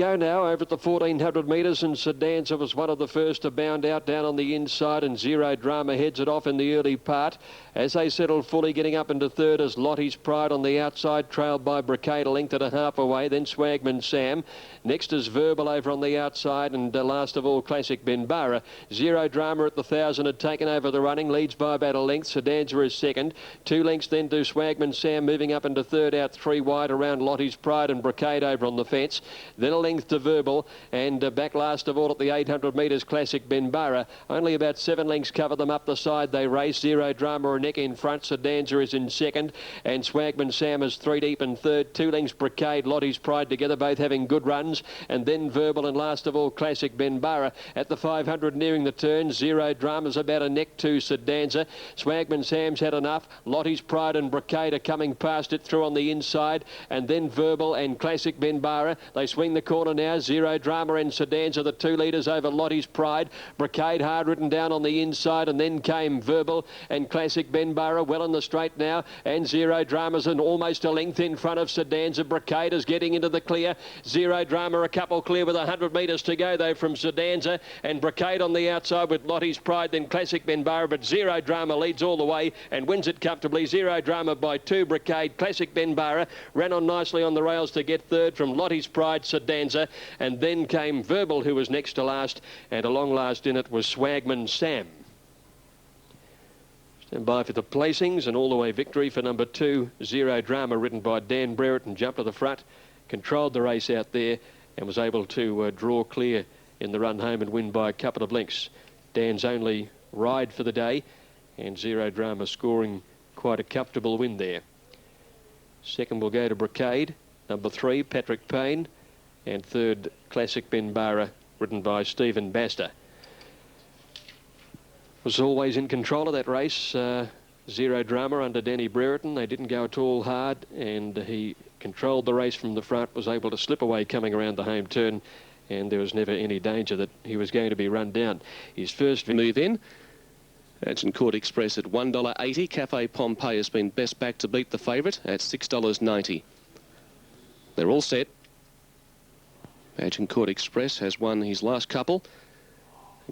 Go now over at the 1400 metres, and Sedanza was one of the first to bound out down on the inside, and Zero Drama heads it off in the early part. As they settle fully, getting up into third is Lottie's Pride on the outside, trailed by Bricade, a length and a half away, then Swagman Sam. Next is Verbal over on the outside, and last of all Classic Benbara. Zero Drama at the 1,000 had taken over the running, leads by about a length. Sedanza is second. 2 lengths then to Swagman Sam, moving up into third, out 3 wide around Lottie's Pride and Bricade over on the fence. Then a length to Verbal, and back last of all at the 800 metres Classic Benbara. Only about 7 lengths cover them up the side they race. Zero Drama a neck in front. Sedanza is in second, and Swagman Sam is 3 deep in third. 2 lengths Bricade, Lottie's Pride together, both having good runs, and then Verbal, and last of all Classic Benbara. At the 500 nearing the turn, Zero Drama's about a neck to Sedanza. Swagman Sam's had enough. Lottie's Pride and Bricade are coming past it through on the inside, and then Verbal and Classic Benbara. They swing the corner now. Zero Drama and Sedanza, the 2 leaders over Lottie's Pride. Bricade hard ridden down on the inside, and then came Verbal and Classic Benbara well in the straight now, and Zero Drama's in almost a length in front of Sedanza. Bricade is getting into the clear. Zero Drama a couple clear with 100 metres to go though from Sedanza, and Bricade on the outside with Lottie's Pride, then Classic Benbara, but Zero Drama leads all the way and wins it comfortably. Zero Drama by 2. Bricade, Classic Benbara ran on nicely on the rails to get third from Lottie's Pride, Sedanza, and then came Verbal, who was next to last, and along last in it was Swagman Sam. Stand by for the placings, and all the way victory for number 2, Zero Drama, ridden by Dan Brereton, jumped to the front, controlled the race out there, and was able to draw clear in the run home and win by a couple of lengths. Dan's only ride for the day, and Zero Drama scoring quite a comfortable win there. Second will go to Bricade, number 3, Patrick Payne, and third, Classic Benbara, ridden by Stephen Baster. Was always in control of that race, Zero Drama under Danny Brereton. They didn't go at all hard, and he controlled the race from the front, was able to slip away coming around the home turn, and there was never any danger that he was going to be run down. His first move in, Agincourt Express at $1.80. Cafe Pompeii has been best back to beat the favourite at $6.90. They're all set. Agincourt Express has won his last couple.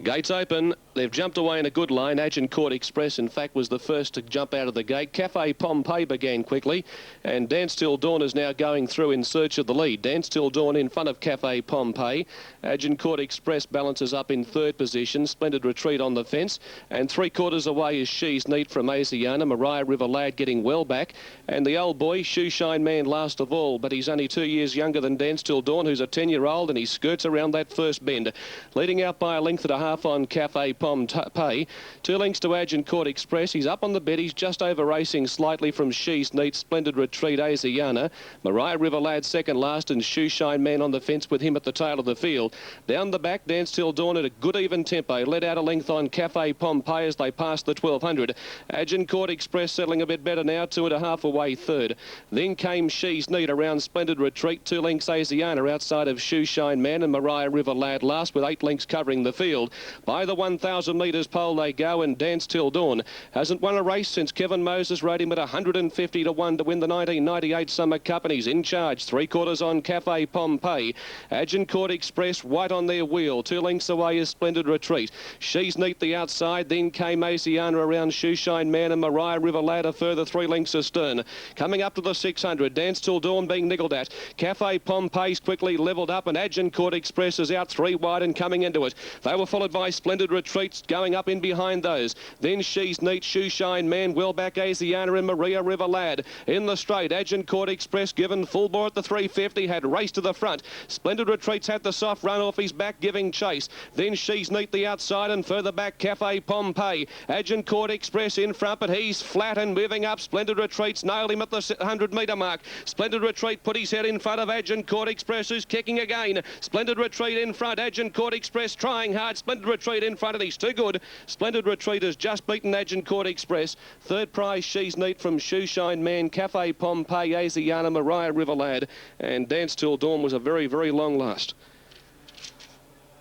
Gates open. They've jumped away in a good line. Agincourt Express, in fact, was the first to jump out of the gate. Cafe Pompeii began quickly, and Dance Till Dawn is now going through in search of the lead. Dance Till Dawn in front of Cafe Pompeii. Agincourt Express balances up in third position. Splendid Retreat on the fence, and 3/4 away is She's Neat from Asiana. Mariah River Lad getting well back, and the old boy, Shoeshine Man, last of all, but he's only 2 years younger than Dance Till Dawn, who's a 10-year-old, and he skirts around that first bend. Leading out by a length and a half on Cafe Pompeii. 2 lengths to Agincourt Express. He's up on the bed. He's just over racing slightly from She's Neat. Splendid Retreat, Asiana. Mariah River Lad second last, and Shoeshine Man on the fence with him at the tail of the field. Down the back, Dance Till Dawn at a good even tempo. Led out a length on Cafe Pompeii as they passed the 1200. Agincourt Express settling a bit better now, 2.5 away third. Then came She's Neat around Splendid Retreat. 2 lengths Asiana outside of Shoeshine Man, and Mariah River Lad last with 8 lengths covering the field. By the 1,000 metres pole they go, and Dance Till Dawn hasn't won a race since Kevin Moses rode him at 150 to 1 to win the 1998 Summer Cup, and he's in charge. 3/4 on Cafe Pompeii. Agincourt Express white on their wheel. 2 lengths away is Splendid Retreat. She's Neat the outside. Then came Asiana around Shoeshine Man, and Mariah River Lad a further 3 lengths astern. Coming up to the 600, Dance Till Dawn being niggled at. Cafe Pompeii's quickly levelled up, and Agincourt Express is out 3 wide and coming into it. They were followed by Splendid Retreats going up in behind those. Then She's Neat, Shoeshine Man, well back Asiana and Maria River Lad. In the straight, Agincourt Express given full bore at the 350, had raced to the front. Splendid Retreats had the soft run off his back, giving chase. Then She's Neat the outside, and further back Cafe Pompeii. Agincourt Express in front, but he's flat and moving up. Splendid Retreats nailed him at the 100-metre mark. Splendid Retreat put his head in front of Agincourt Express, who's kicking again. Splendid Retreat in front. Agincourt Express trying hard. Splendid Retreat in front, and he's too good. Splendid Retreat has just beaten Agincourt Express. Third prize, She's Neat from Shoeshine Man, Cafe Pompeii, Asiana, Mariah River Lad, and Dance Till Dawn was a very, very long last.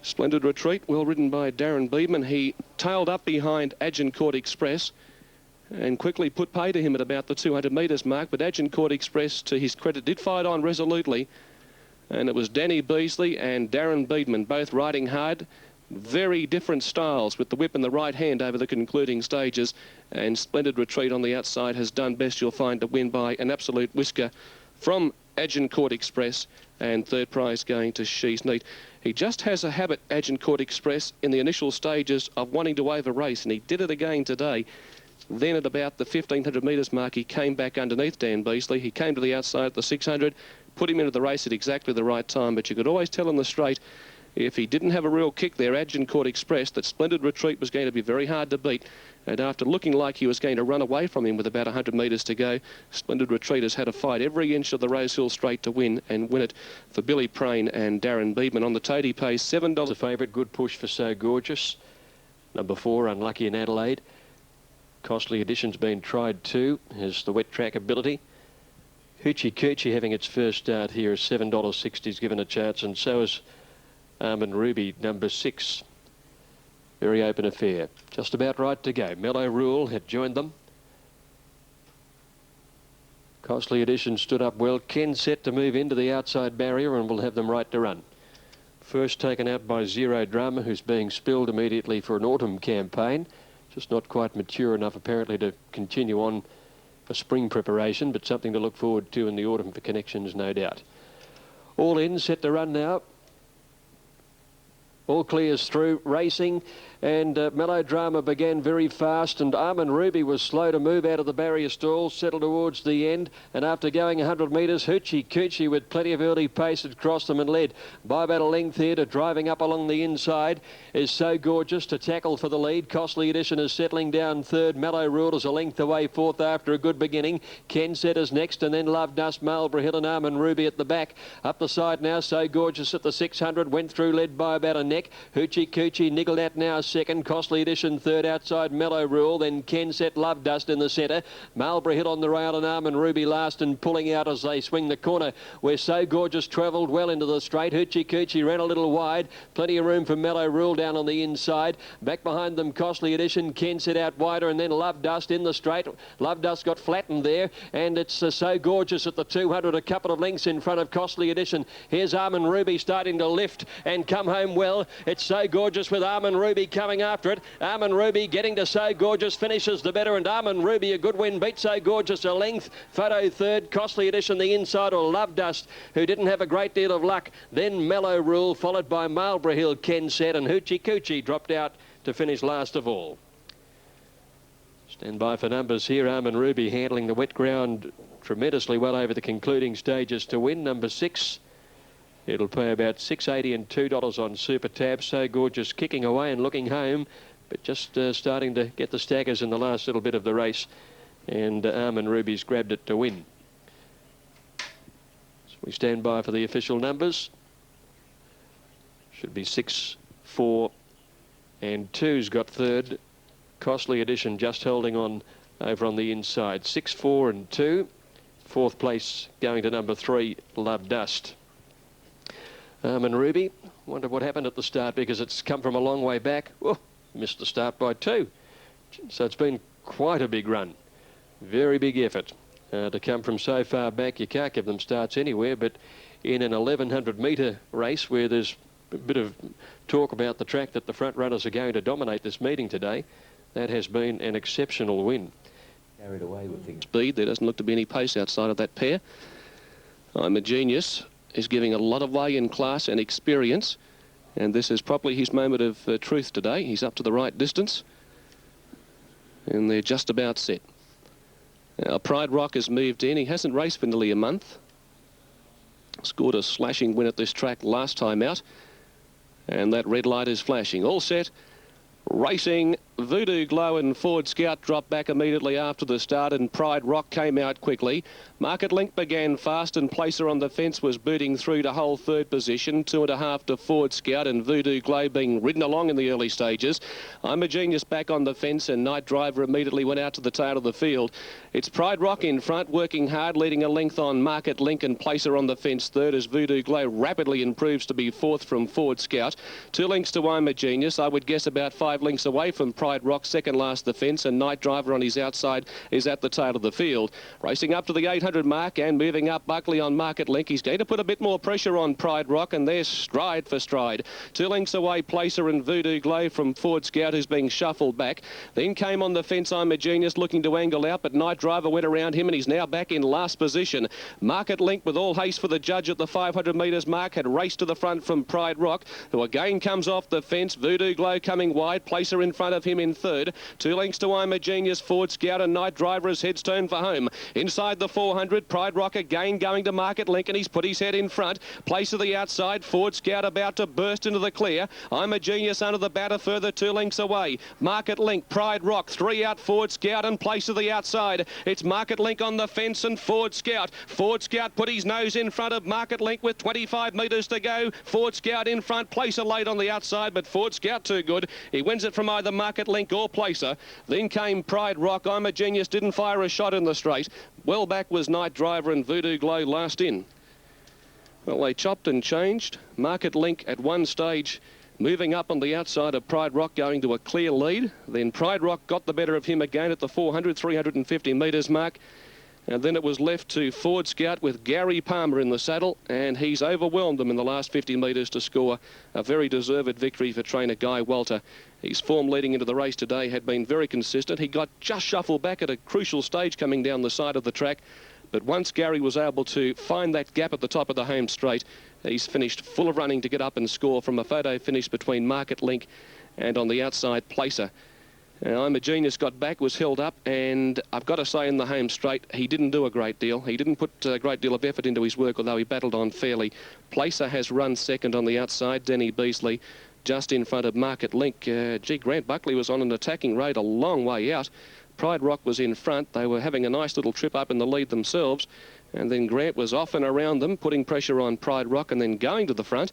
Splendid Retreat, well ridden by Darren Beedman. He tailed up behind Agincourt Express and quickly put pay to him at about the 200 metres mark, but Agincourt Express, to his credit, did fight on resolutely. And it was Danny Beasley and Darren Beedman, both riding hard. Very different styles, with the whip in the right hand over the concluding stages. And Splendid Retreat on the outside has done best, you'll find, to win by an absolute whisker from Agincourt Express, and third prize going to She's Neat. He just has a habit, Agincourt Express, in the initial stages of wanting to over-race, and he did it again today. Then at about the 1,500 metres mark, he came back underneath Dan Beasley. He came to the outside at the 600, put him into the race at exactly the right time, but you could always tell in the straight, if he didn't have a real kick there, Agincourt Express, that Splendid Retreat was going to be very hard to beat. And after looking like he was going to run away from him with about 100 metres to go, Splendid Retreat has had to fight every inch of the Rosehill straight to win, and win it for Billy Prain and Darren Beedman. On the tote, he pays $7. A favourite, good push for So Gorgeous. Number 4, Unlucky in Adelaide. Costly Edition's been tried too, has the wet track ability. Hoochie Coochie having its first start here is $7.60 is given a chance, and so is Almond Ruby, number 6. Very open affair. Just about right to go. Mellow Rule had joined them. Costly Edition stood up well. Ken set to move into the outside barrier and will have them right to run. First taken out by Zero Drama, who's being spilled immediately for an autumn campaign. Just not quite mature enough apparently to continue on for spring preparation, but something to look forward to in the autumn for connections, no doubt. All in, set to run now. All clears through, racing, and Melodrama began very fast, and Armin Ruby was slow to move out of the barrier stall, settled towards the end, and after going 100 metres, Hoochie Coochie with plenty of early pace had crossed them and led by about a length here to driving up along the inside is So Gorgeous to tackle for the lead. Costly Edition is settling down third. Mellow Rule is a length away fourth after a good beginning. Ken Set is next, and then Love Dust, Marlborough Hill and Armin Ruby at the back. Up the side now, So Gorgeous at the 600, went through led by about a neck. Hoochie Coochie niggled out now second. Costly Edition third outside Mellow Rule. Then Ken Set, Love Dust in the centre. Marlborough Hill on the rail and Armin Ruby last and pulling out as they swing the corner where So Gorgeous travelled well into the straight. Hoochie Coochie ran a little wide. Plenty of room for Mellow Rule down on the inside. Back behind them Costly Edition. Ken Set out wider and then Love Dust in the straight. Love Dust got flattened there and it's So Gorgeous at the 200, a couple of lengths in front of Costly Edition. Here's Armin Ruby starting to lift and come home well. It's So Gorgeous with Armin Ruby coming after it. Armin Ruby getting to So Gorgeous, finishes the better, and Armin Ruby a good win, beat So Gorgeous a length. Photo third, Costly Edition the inside, or Love Dust, who didn't have a great deal of luck. Then Mellow Rule, followed by Marlborough Hill, Ken Set, and Hoochie Coochie dropped out to finish last of all. Stand by for numbers here. Armin Ruby handling the wet ground tremendously well over the concluding stages to win. Number 6. It'll pay about $6.80 and $2 on Super Tab. So Gorgeous kicking away and looking home, but just starting to get the staggers in the last little bit of the race. And Armin Ruby's grabbed it to win. So we stand by for the official numbers. Should be 6, 4 and 2's got third. Costly Edition just holding on over on the inside. 6, 4 and 2. Fourth place going to number 3, Love Dust. Armin Ruby, wonder what happened at the start because it's come from a long way back. Oh, missed the start by 2. So it's been quite a big run. Very big effort to come from so far back. You can't give them starts anywhere, but in an 1,100 metre race where there's a bit of talk about the track that the front runners are going to dominate this meeting today, that has been an exceptional win. Carried away with the speed. There doesn't look to be any pace outside of that pair. I'm a Genius. Is giving a lot of way in class and experience, and this is probably his moment of truth today. He's up to the right distance and they're just about set. Now Pride Rock has moved in. He hasn't raced for nearly a month. Scored a slashing win at this track last time out, and that red light is flashing. All set, racing. Voodoo Glow and Ford Scout dropped back immediately after the start, and Pride Rock came out quickly. Market Link began fast, and Placer on the fence was booting through to hold third position. 2.5 to Ford Scout, and Voodoo Glow being ridden along in the early stages. I'm a Genius back on the fence, and Night Driver immediately went out to the tail of the field. It's Pride Rock in front, working hard, leading a length on Market Link, and Placer on the fence third as Voodoo Glow rapidly improves to be fourth from Ford Scout. 2 lengths to I'm a Genius. I would guess about 5 lengths away from Pride Pride Rock second last the fence, and Night Driver on his outside is at the tail of the field. Racing up to the 800 mark and moving up Buckley on Market Link. He's going to put a bit more pressure on Pride Rock, and there's stride for stride. 2 lengths away, Placer and Voodoo Glow from Ford Scout, who's being shuffled back. Then came on the fence I'm a Genius, looking to angle out, but Night Driver went around him and he's now back in last position. Market Link, with all haste for the judge at the 500 metres mark, had raced to the front from Pride Rock, who again comes off the fence. Voodoo Glow coming wide, Placer in front of him in third. 2 lengths to I'm a Genius, Ford Scout and Night Driver as heads turn for home. Inside the 400, Pride Rock again going to Market Link, and he's put his head in front. Placer the outside, Ford Scout about to burst into the clear. I'm a Genius under the batter, further 2 lengths away. Market Link, Pride Rock, 3 out, Ford Scout and Placer the outside. It's Market Link on the fence and Ford Scout. Ford Scout put his nose in front of Market Link with 25 metres to go. Ford Scout in front, Placer late on the outside, but Ford Scout too good. He wins it from either Market Link or Placer. Then came Pride Rock. I'm a Genius didn't fire a shot in the straight. Well back was Night Driver and Voodoo Glow last in. Well, they chopped and changed. Market Link at one stage moving up on the outside of Pride Rock, going to a clear lead. Then Pride Rock got the better of him again at the 350 metres mark. And then it was left to Ford Scout with Gary Palmer in the saddle, and he's overwhelmed them in the last 50 metres to score a very deserved victory for trainer Guy Walter. His form leading into the race today had been very consistent. He got just shuffled back at a crucial stage coming down the side of the track, but once Gary was able to find that gap at the top of the home straight, he's finished full of running to get up and score from a photo finish between Market Link and on the outside Placer. I'm a Genius got back, was held up, and I've got to say in the home straight, he didn't do a great deal. He didn't put a great deal of effort into his work, although he battled on fairly. Placer has run second on the outside, Denny Beasley just in front of Market Link. Grant Buckley was on an attacking rate a long way out. Pride Rock was in front. They were having a nice little trip up in the lead themselves, and then Grant was off and around them, putting pressure on Pride Rock and then going to the front.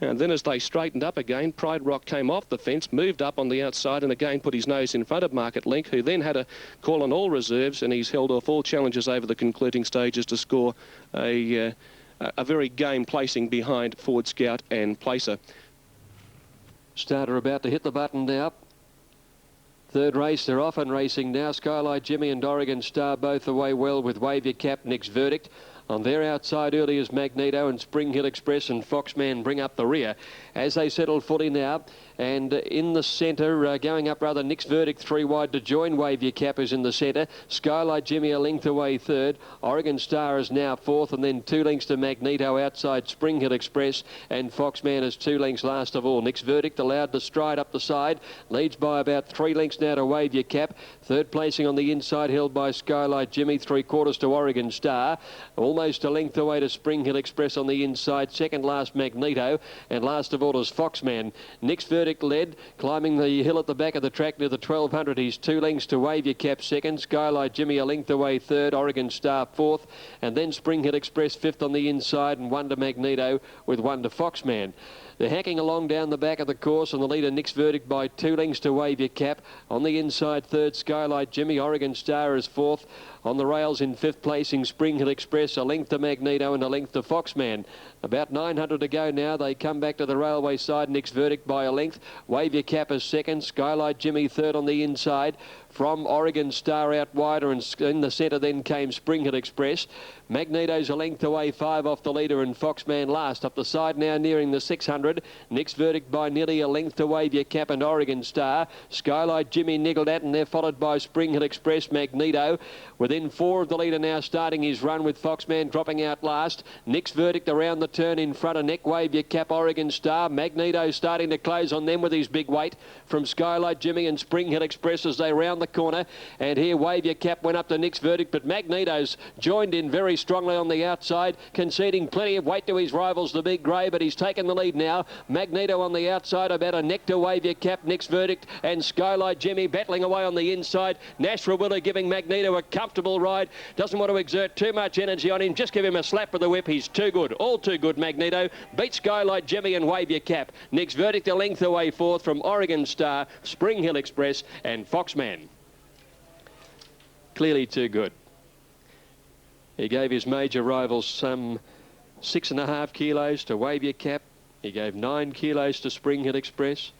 And then as they straightened up again, Pride Rock came off the fence, moved up on the outside and again put his nose in front of Market Link, who then had a call on all reserves, and he's held off all challenges over the concluding stages to score a very game placing behind Ford Scout and Placer. Starter about to hit the button now. Third race, they're off and racing now. Skylight Jimmy and Oregon Star both away well with Wave Your Cap, Nick's Verdict. On their outside early is Magneto and Spring Hill Express and Foxman bring up the rear as they settle fully now. And in the centre, going up rather, Nick's Verdict 3 wide to join Wave Your Cap is in the centre. Skylight Jimmy a length away third. Oregon Star is now fourth, and then 2 lengths to Magneto outside Spring Hill Express, and Foxman is 2 lengths last of all. Nick's Verdict allowed to stride up the side, leads by about 3 lengths now to Wave Your Cap. Third placing on the inside held by Skylight Jimmy, 3/4 to Oregon Star. Almost a length away to Spring Hill Express on the inside. Second last Magneto, and last of all is Foxman. Nick's Verdict led, climbing the hill at the back of the track near the 1200. He's 2 lengths to Wave Your Cap second. Skylight Jimmy a length away third. Oregon Star fourth, and then Spring Hill Express fifth on the inside, and 1 to Magneto with 1 to Foxman. They're hacking along down the back of the course, and the leader Nick's Verdict by 2 lengths to Wave Your Cap. On the inside third, Skylight Jimmy. Oregon Star is fourth. On the rails in fifth placing, Spring Hill Express, a length to Magneto and a length to Foxman. About 900 to go now. They come back to the railway side. Nick's Verdict by a length. Wave Your Cap is second. Skylight Jimmy third on the inside. From Oregon Star out wider, and in the centre then came Spring Hill Express. Magneto's a length away, 5 off the leader, and Foxman last. Up the side now nearing the 600. Nick's Verdict by nearly a length to Wave Your Cap and Oregon Star. Skylight Jimmy niggled at, and they're followed by Spring Hill Express, Magneto. Within 4 of the leader now, starting his run with Foxman dropping out last. Nick's Verdict around the turn in front of Nick. Wave Your Cap, Oregon Star. Magneto starting to close on them with his big weight from Skylight Jimmy and Spring Hill Express as they round the corner. And here Wave Your Cap went up to Nick's Verdict, but Magneto's joined in very strongly on the outside, conceding plenty of weight to his rivals, the Big Grey, but he's taken the lead now. Magneto on the outside, about a neck to Wave Your Cap, Nick's Verdict, and Skylight Jimmy battling away on the inside. Nashra Willer giving Magneto a comfortable ride. Doesn't want to exert too much energy on him. Just give him a slap with the whip. He's too good. All too good, Magneto. Beat Skylight Jimmy and Wave Your Cap. Nick's Verdict a length away fourth from Oregon Star, Spring Hill Express and Foxman. Clearly too good. He gave his major rivals some 6.5 kilos to Wave Your Cap. He gave 9 kilos to Spring Hill Express.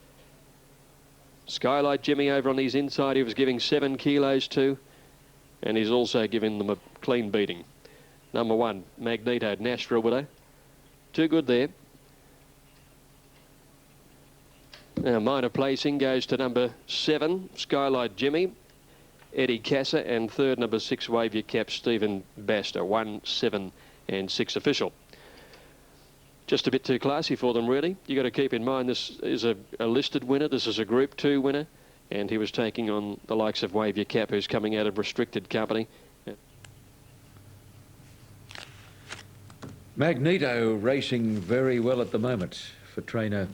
Skylight Jimmy over on his inside, he was giving 7 kilos to, and he's also giving them a clean beating. Number 1, Magneto, Nashville Widow. Too good there. Now, minor placing goes to number 7, Skylight Jimmy, Eddie Casser, and third, number 6, Wave Your Cap, Stephen Baster. 1, 7 and 6 official. Just a bit too classy for them, really. You've got to keep in mind this is a listed winner. This is a Group 2 winner, and he was taking on the likes of Wave Your Cap, who's coming out of restricted company. Magneto racing very well at the moment for trainer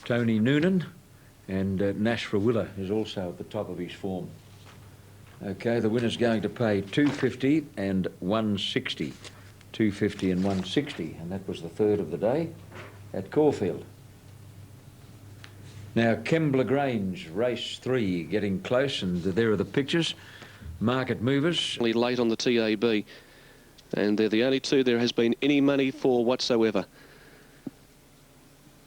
Tony Noonan, and Nashville Willer is also at the top of his form. Okay, the winner's going to pay $250 and $160. $250 and $160, and that was the third of the day at Caulfield. Now, Kembla Grange, race 3, getting close, and there are the pictures. Market movers. Late on the TAB, and they're the only two there has been any money for whatsoever.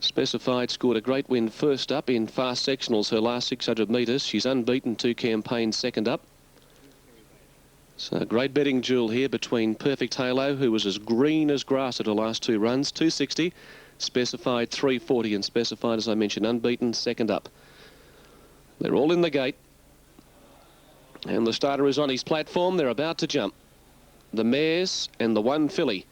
Specified scored a great win first up in fast sectionals, her last 600 metres. She's unbeaten 2 campaigns second up. So a great betting duel here between Perfect Halo, who was as green as grass at her last 2 runs, 260, Specified 340, and Specified, as I mentioned, unbeaten second up. They're all in the gate, and the starter is on his platform. They're about to jump. The mares and the 1 filly.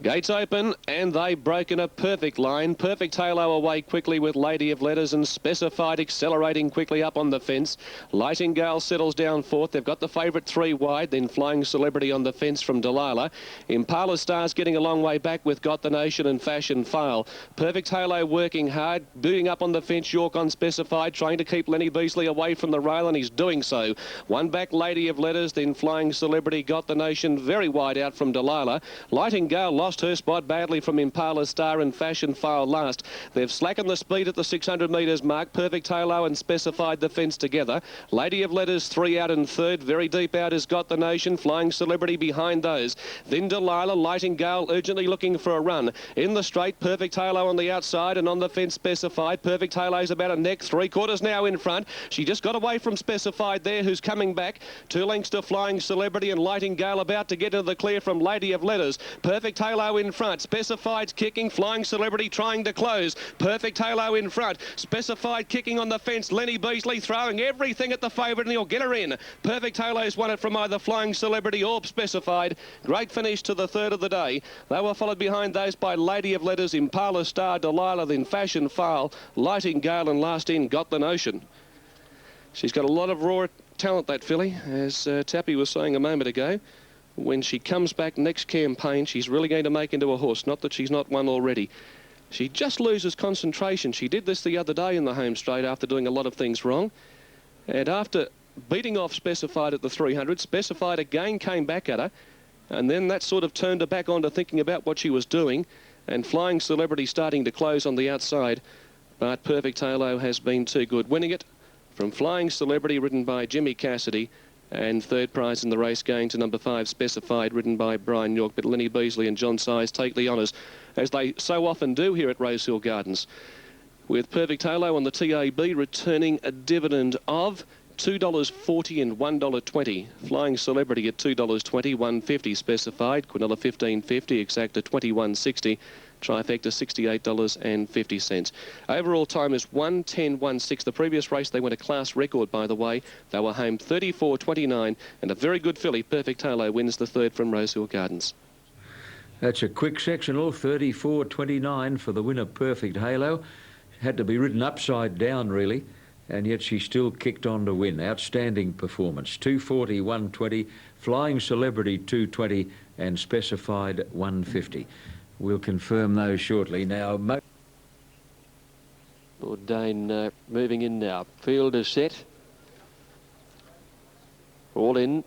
Gates open, and they've broken a perfect line. Perfect Halo away quickly with Lady of Letters, and Specified accelerating quickly up on the fence. Lightingale settles down 4th. They've got the favourite 3 wide, then Flying Celebrity on the fence from Delilah. Impala Star's getting a long way back with Got the Nation and Fashion File. Perfect Halo working hard, booting up on the fence. York on Specified, trying to keep Lenny Beasley away from the rail, and he's doing so. 1 back, Lady of Letters, then Flying Celebrity, Got the Nation, very wide out from Delilah. Lightingale lost her spot badly from Impala Star and Fashion File last. They've slackened the speed at the 600 metres mark. Perfect Halo and Specified the fence together. Lady of Letters 3 out in third. Very deep out is Got the Nation. Flying Celebrity behind those. Then Delilah, Lightingale urgently looking for a run. In the straight, Perfect Halo on the outside, and on the fence Specified. Perfect Halo's about a neck. 3/4 now in front. She just got away from Specified there, who's coming back. 2 lengths to Flying Celebrity, and Lightingale about to get into the clear from Lady of Letters. Perfect Halo in front. Specified's kicking. Flying Celebrity trying to close. Perfect Halo in front. Specified kicking on the fence. Lenny Beasley throwing everything at the favourite, and he'll get her in. Perfect Halo's won it from either Flying Celebrity or Specified. Great finish to the third of the day. They were followed behind those by Lady of Letters, Impala Star, Delilah, then Fashion File, Lightingale, and last in Got the Notion. She's got a lot of raw talent, that filly, as Tappy was saying a moment ago. When she comes back next campaign, she's really going to make into a horse. Not that she's not won already. She just loses concentration. She did this the other day in the home straight after doing a lot of things wrong. And after beating off Specified at the 300, Specified again came back at her. And then that sort of turned her back on to thinking about what she was doing. And Flying Celebrity starting to close on the outside. But Perfect Halo has been too good. Winning it from Flying Celebrity, ridden by Jimmy Cassidy. And third prize in the race going to number 5, Specified, ridden by Brian York. But Lenny Beasley and John Size take the honours, as they so often do here at Rosehill Gardens. With Perfect Halo on the TAB returning a dividend of $2.40 and $1.20. Flying Celebrity at $2.20, $1.50 Specified. Quinella $15.50, Exacta $21.60. Trifecta $68.50. Overall time is 1:10.16. The previous race they went a class record, by the way. They were home 34.29, and a very good filly, Perfect Halo, wins the third from Rosehill Gardens. That's a quick sectional, 34.29 for the winner, Perfect Halo. Had to be ridden upside down, really, and yet she still kicked on to win. Outstanding performance. 240, 120, Flying Celebrity 220, and Specified 150. We'll confirm those shortly. Now, Lord Dane moving in now. Field is set. All in.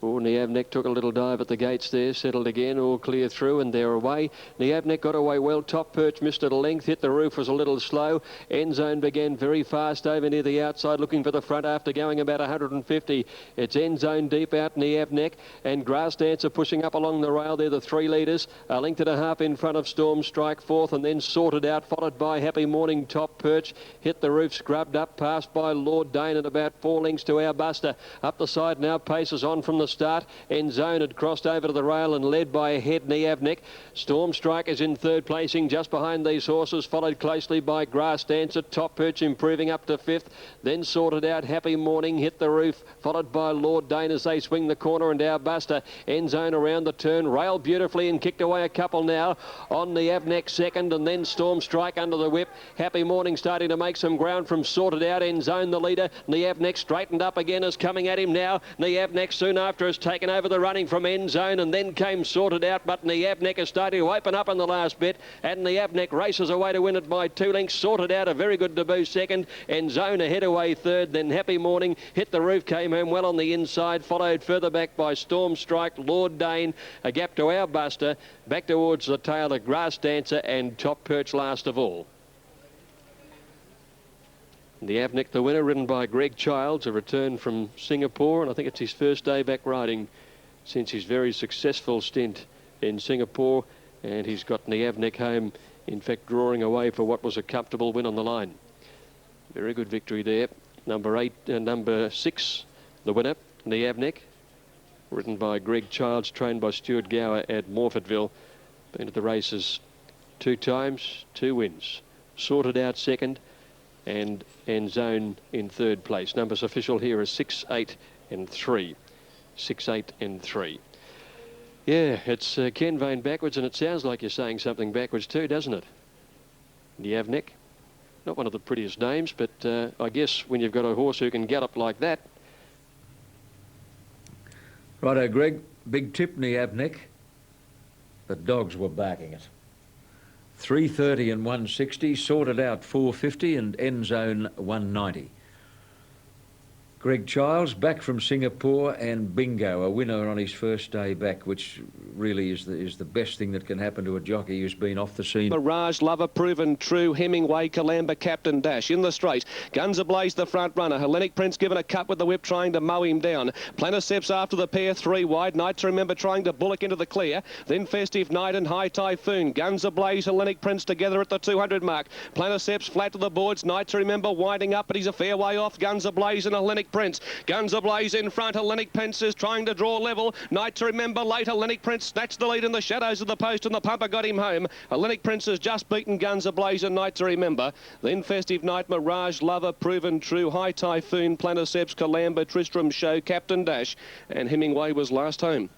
Oh, Niavnik took a little dive at the gates there, settled again, all clear through, and they're away. Niavnik got away well. Top Perch missed it a length, hit the roof, was a little slow. End Zone began very fast over near the outside, looking for the front after going about 150. It's End Zone deep out, Niavnik, and Grass Dancer pushing up along the rail. They're the 3 leaders, a length and a half in front of Storm Strike fourth, and then Sorted Out, followed by Happy Morning. Top Perch hit the roof, scrubbed up, passed by Lord Dane, and about 4 lengths to Our Buster. Up the side now, paces on from the start. End Zone had crossed over to the rail and led by a head, Niavnik. Storm Strike is in third placing just behind these horses, followed closely by Grass Dancer. Top Perch improving up to fifth, then Sorted Out. Happy Morning hit the roof, followed by Lord Dane as they swing the corner, and Our Buster. End Zone around the turn, railed beautifully and kicked away a couple now. On Niavnik second, and then Storm Strike under the whip. Happy Morning starting to make some ground from Sorted Out. End Zone the leader. Niavnik straightened up again, is coming at him now. Niavnik soon after has taken over the running from End Zone, and then came Sorted Out, but Niavnik is starting to open up in the last bit, and Niavnik races away to win it by 2 lengths. Sorted Out a very good debut second. End Zone ahead away third, then Happy Morning hit the roof, came home well on the inside, followed further back by Storm Strike, Lord Dane, a gap to Our Buster, back towards the tail of Grass Dancer, and Top Perch last of all. Niavnik, the winner, ridden by Greg Childs, a return from Singapore, and I think it's his first day back riding since his very successful stint in Singapore, and he's got Niavnik home, in fact drawing away for what was a comfortable win on the line. Very good victory there. Number 6, the winner, Niavnik, ridden by Greg Childs, trained by Stuart Gower at Morfettville. Been at the races 2 times, 2 wins. Sorted Out second, and End Zone in third place. Numbers official here is 6, 8 and 3. 6, 8 and 3. Yeah, it's Ken Vane backwards, and it sounds like you're saying something backwards too, doesn't it? Niavnik, not one of the prettiest names, but I guess when you've got a horse who can gallop like that. Righto, Greg. Big tip, Niavnik. The dogs were backing it. 330 and 160, Sorted Out 450, and End Zone 190. Greg Childs back from Singapore, and bingo, a winner on his first day back, which really is the best thing that can happen to a jockey who's been off the scene. Mirage Lover, Proven True, Hemingway, Calamba, Captain Dash in the straight. Guns Ablaze the front runner. Hellenic Prince given a cut with the whip, trying to mow him down. Planiceps after the pair, 3 wide. Night to Remember trying to bullock into the clear. Then Festive Night and High Typhoon. Guns Ablaze, Hellenic Prince together at the 200 mark. Planiceps flat to the boards. Night to Remember winding up, but he's a fair way off. Guns Ablaze and Hellenic Prince. Guns Ablaze in front. Hellenic Prince is trying to draw level. Night to Remember late. Hellenic Prince snatched the lead in the shadows of the post, and the pumper got him home. Hellenic Prince has just beaten Guns Ablaze and Night to Remember. Then Festive Night, Mirage Lover, Proven True, High Typhoon, Planiceps, Calamba, Tristram Show, Captain Dash, and Hemingway was last home.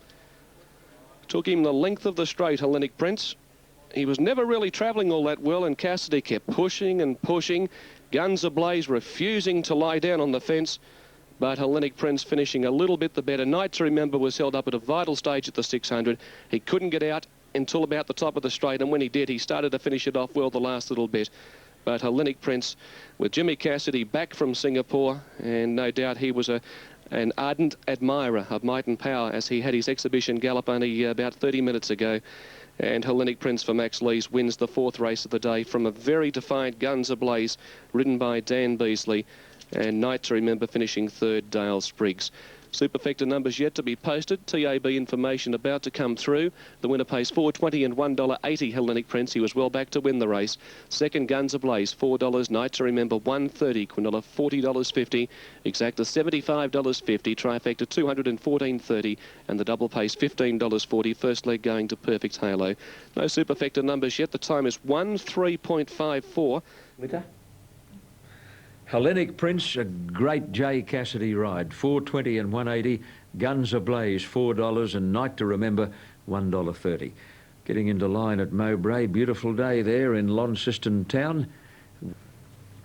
Took him the length of the straight, Hellenic Prince. He was never really travelling all that well, and Cassidy kept pushing and pushing. Guns Ablaze refusing to lie down on the fence, but Hellenic Prince finishing a little bit the better. Night to Remember was held up at a vital stage at the 600. He couldn't get out until about the top of the straight, and when he did, he started to finish it off well the last little bit. But Hellenic Prince, with Jimmy Cassidy back from Singapore, and no doubt he was an ardent admirer of Might and Power as he had his exhibition gallop only about 30 minutes ago. And Hellenic Prince for Max Lees wins the 4th race of the day from a very defiant Guns Ablaze, ridden by Dan Beasley. And Night to Remember finishing 3rd, Dale Spriggs. Superfecta numbers yet to be posted. TAB information about to come through. The winner pays $4.20 and $1.80, Hellenic Prince. He was well back to win the race. Second, Guns Ablaze, $4. Night to Remember, $1.30. Quinella, $40.50. Exacta, $75.50. Trifecta, $214.30. And the double pays $15.40. First leg going to Perfect Halo. No Superfecta numbers yet. The time is 1:03.54. Winter. Hellenic Prince, a great J. Cassidy ride, $4.20 and $1.80. Guns Ablaze, $4, and Night to Remember, $1.30. Getting into line at Mowbray, beautiful day there in Launceston Town.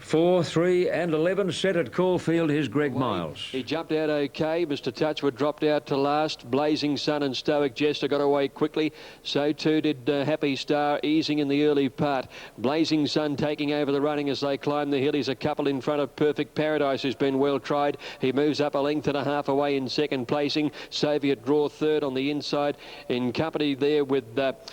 4, 3 and 11 set at Caulfield. Here's Greg Miles. He jumped out okay. Mr. Touchwood dropped out to last. Blazing Sun and Stoic Jester got away quickly. So too did Happy Star, easing in the early part. Blazing Sun taking over the running as they climb the hill. He's a couple in front of Perfect Paradise, who's been well tried. He moves up a length and a half away in second placing. Soviet Draw third on the inside, in company there with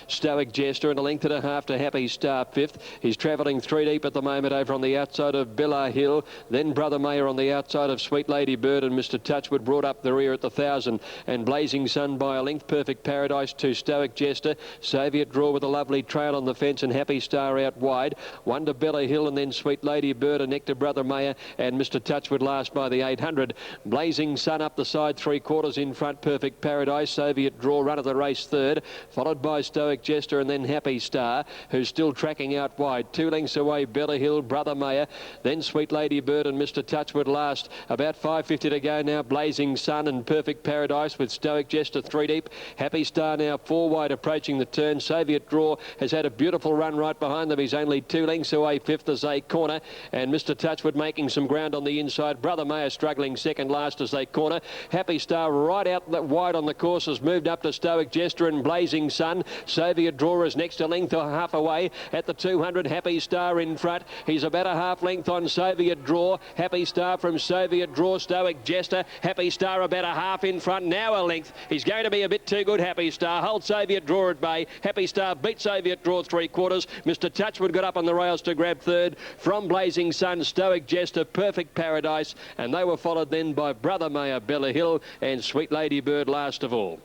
Stoic Jester, and a length and a half to Happy Star fifth. He's travelling 3 deep at the moment over on the outside of Bella Hill, then Brother Mayor on the outside of Sweet Lady Bird, and Mr. Touchwood brought up the rear at the 1,000, and Blazing Sun by a length. Perfect Paradise to Stoic Jester. Soviet Draw with a lovely trail on the fence, and Happy Star out wide. One to Bella Hill, and then Sweet Lady Bird, and next to Brother Mayor, and Mr. Touchwood last by the 800. Blazing Sun up the side, 3/4 in front. Perfect Paradise. Soviet Draw run of the race third, followed by Stoic Jester, and then Happy Star, who's still tracking out wide. 2 lengths away, Bella Hill, Brother Mayor, then Sweet Lady Bird and Mr. Touchwood last. About 5:50 to go now. Blazing Sun and Perfect Paradise with Stoic Jester 3 deep. Happy Star now 4 wide approaching the turn. Soviet Draw has had a beautiful run right behind them. He's only 2 lengths away, fifth as they corner, and Mr. Touchwood making some ground on the inside. Brother Mayor struggling second last as they corner. Happy Star right out wide on the course has moved up to Stoic Jester and Blazing Sun. Soviet Draw is next, a length or half away at the 200. Happy Star in front. He's about a half length on Soviet Draw. Happy Star from Soviet Draw. Stoic Jester. Happy Star about a half in front. Now a length. He's going to be a bit too good, Happy Star. Hold Soviet Draw at bay. Happy Star beat Soviet Draw 3/4. Mr. Touchwood got up on the rails to grab third from Blazing Sun, Stoic Jester, Perfect Paradise, and they were followed then by Brother Mayor, Bella Hill, and Sweet Lady Bird last of all.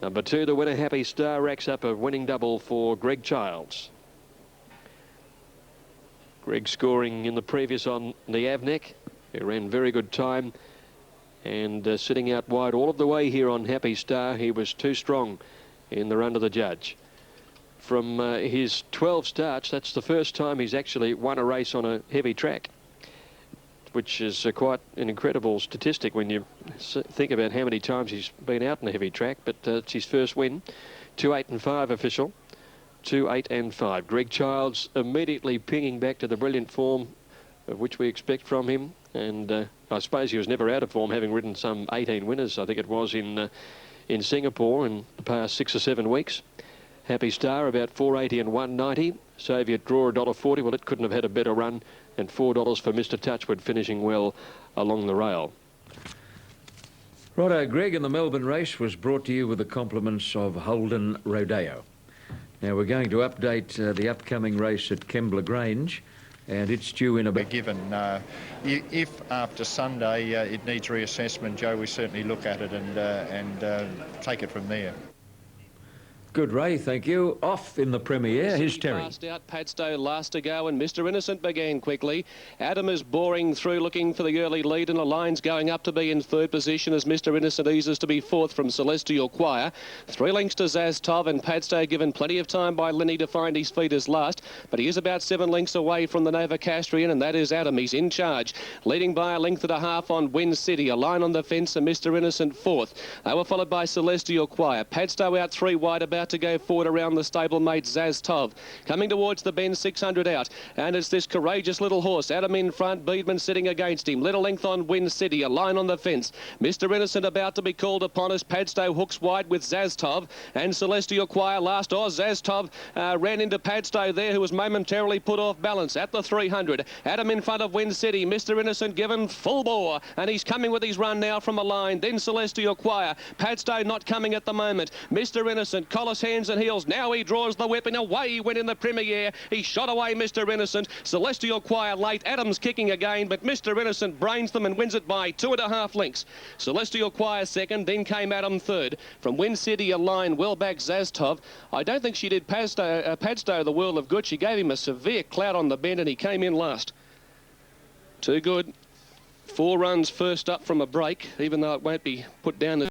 Number 2, the winner, Happy Star, racks up a winning double for Greg Childs. Greg scoring in the previous on the Avneck. He ran very good time, and sitting out wide all of the way here on Happy Star. He was too strong in the run to the judge. From his 12 starts, that's the first time he's actually won a race on a heavy track, which is quite an incredible statistic when you think about how many times he's been out on a heavy track. But it's his first win. 2, 8 and 5 official. 2, 8 and 5. Greg Childs immediately pinging back to the brilliant form of which we expect from him, and I suppose he was never out of form, having ridden some 18 winners, I think it was, in Singapore in the past 6 or 7 weeks. Happy Star about 480 and 190. Soviet Draw $1.40. Well, it couldn't have had a better run, and $4 for Mr. Touchwood, finishing well along the rail. Righto, Greg, and the Melbourne race was brought to you with the compliments of Holden Rodeo. Now we're going to update the upcoming race at Kembla Grange, and it's due in about... Given if after Sunday it needs reassessment, Joe, we certainly look at it and take it from there. Good, Ray, thank you. Off in the Premier, here's Terry. Passed out, Padstow last to go, and Mr. Innocent began quickly. Adam is boring through, looking for the early lead, and the line's going up to be in third position as Mr. Innocent eases to be fourth from Celestial Choir. 3 lengths to Zaz Tov, and Padstow given plenty of time by Lenny to find his feet as last, but he is about 7 lengths away from the Nova Castrian, and that is Adam. He's in charge, leading by a length and a half on Wind City. A line on the fence, and Mr. Innocent fourth. They were followed by Celestial Choir. Padstow out 3 wide, about to go forward around the stablemate Zaz Tov. Coming towards the bend, 600 out, and it's this courageous little horse. Adam in front, Beedman sitting against him. Little length on Wind City, a line on the fence. Mr. Innocent about to be called upon as Padstow hooks wide with Zaz Tov, and Celestial Choir last. Zaz Tov ran into Padstow there, who was momentarily put off balance at the 300. Adam in front of Wind City. Mr. Innocent given full bore, and he's coming with his run now from a line. Then Celestial Choir. Padstow not coming at the moment. Mr. Innocent, collar, hands and heels. Now he draws the whip, and away he went in the Premier. He shot away Mr. Innocent. Celestial Choir late. Adams kicking again, but Mr. Innocent brains them and wins it by 2.5 lengths. Celestial Choir second, then came Adam third. From Wind City, a line well back Zaz Tov. I don't think she did Padstow the world of good. She gave him a severe clout on the bend, and he came in last. Too good. 4 runs first up from a break, even though it won't be put down as